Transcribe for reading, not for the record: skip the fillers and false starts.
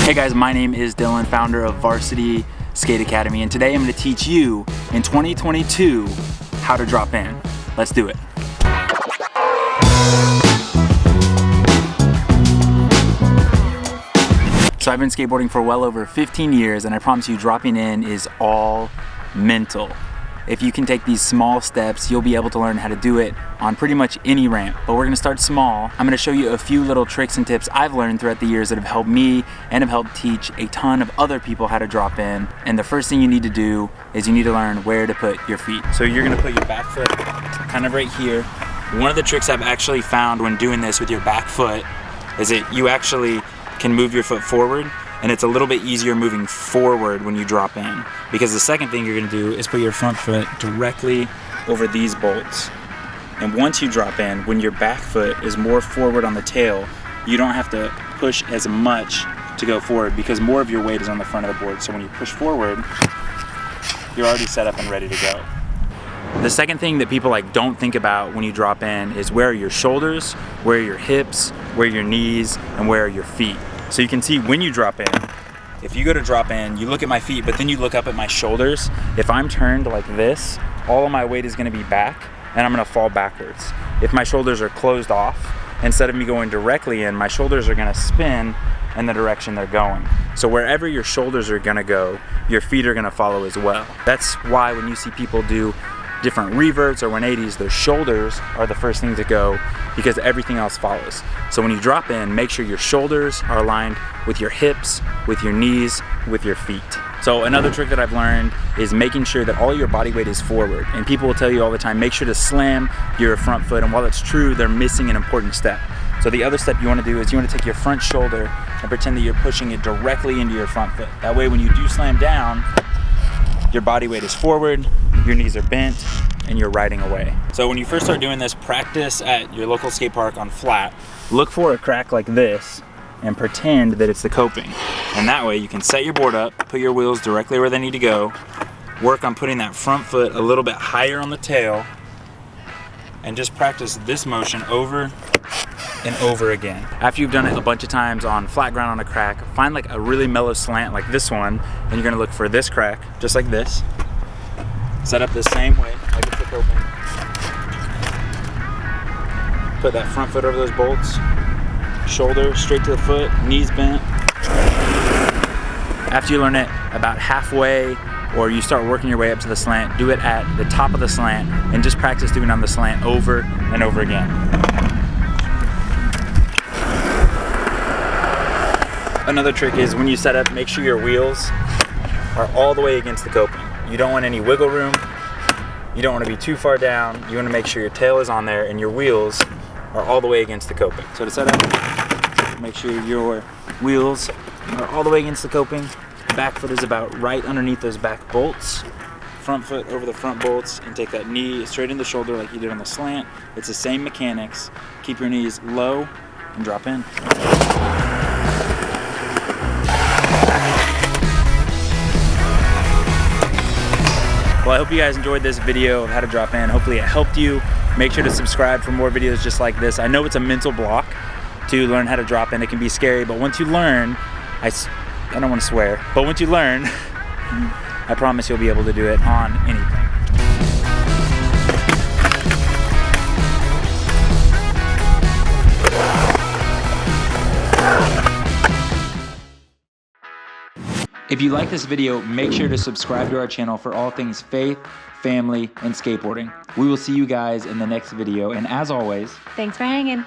Hey guys, my name is Dylan, founder of Varsity Skate Academy, and today I'm going to teach you in 2022 how to drop in. Let's do it. So I've been skateboarding for well over 15 years, and I promise you dropping in is all mental. If you can take these small steps, you'll be able to learn how to do it on pretty much any ramp. But we're gonna start small. I'm gonna show you a few little tricks and tips I've learned throughout the years that have helped me and have helped teach a ton of other people how to drop in. And the first thing you need to do is you need to learn where to put your feet. So you're gonna put your back foot kind of right here. One of the tricks I've actually found when doing this with your back foot is that you actually can move your foot forward, and it's a little bit easier moving forward when you drop in. Because the second thing you're gonna do is put your front foot directly over these bolts. And once you drop in, when your back foot is more forward on the tail, you don't have to push as much to go forward because more of your weight is on the front of the board. So when you push forward, you're already set up and ready to go. The second thing that people don't think about when you drop in is where are your shoulders, where are your hips, where are your knees, and where are your feet. So you can see when you drop in, if you go to drop in, you look at my feet, but then you look up at my shoulders. If I'm turned like this, all of my weight is gonna be back and I'm gonna fall backwards. If my shoulders are closed off, instead of me going directly in, my shoulders are gonna spin in the direction they're going. So wherever your shoulders are gonna go, your feet are gonna follow as well. That's why when you see people do different reverts or 180s, their shoulders are the first thing to go because everything else follows. So when you drop in, make sure your shoulders are aligned with your hips, with your knees, with your feet. So another trick that I've learned is making sure that all your body weight is forward. And people will tell you all the time, make sure to slam your front foot. And while it's true, they're missing an important step. So the other step you want to do is you want to take your front shoulder and pretend that you're pushing it directly into your front foot. That way when you do slam down, your body weight is forward, your knees are bent, and you're riding away. So when you first start doing this, practice at your local skate park on flat. Look for a crack like this and pretend that it's the coping. And that way you can set your board up, put your wheels directly where they need to go, work on putting that front foot a little bit higher on the tail, and just practice this motion over and over again. After you've done it a bunch of times on flat ground on a crack, find a really mellow slant like this one, and you're gonna look for this crack, just like this. Set up the same way, like it's the coping. Put that front foot over those bolts, shoulder straight to the foot, knees bent. After you learn it about halfway, or you start working your way up to the slant, do it at the top of the slant, and just practice doing it on the slant over and over again. Another trick is when you set up, make sure your wheels are all the way against the coping. You don't want any wiggle room. You don't want to be too far down. You want to make sure your tail is on there and your wheels are all the way against the coping. So to set up, make sure your wheels are all the way against the coping. Back foot is about right underneath those back bolts. Front foot over the front bolts, and take that knee straight in the shoulder like you did on the slant. It's the same mechanics. Keep your knees low and drop in. Well, I hope you guys enjoyed this video of how to drop in. Hopefully it helped you. Make sure to subscribe for more videos just like this. I know it's a mental block to learn how to drop in. It can be scary, but once you learn, I don't want to swear, but once you learn, I promise you'll be able to do it on anything. If you like this video, make sure to subscribe to our channel for all things faith, family, and skateboarding. We will see you guys in the next video, and as always, thanks for hanging.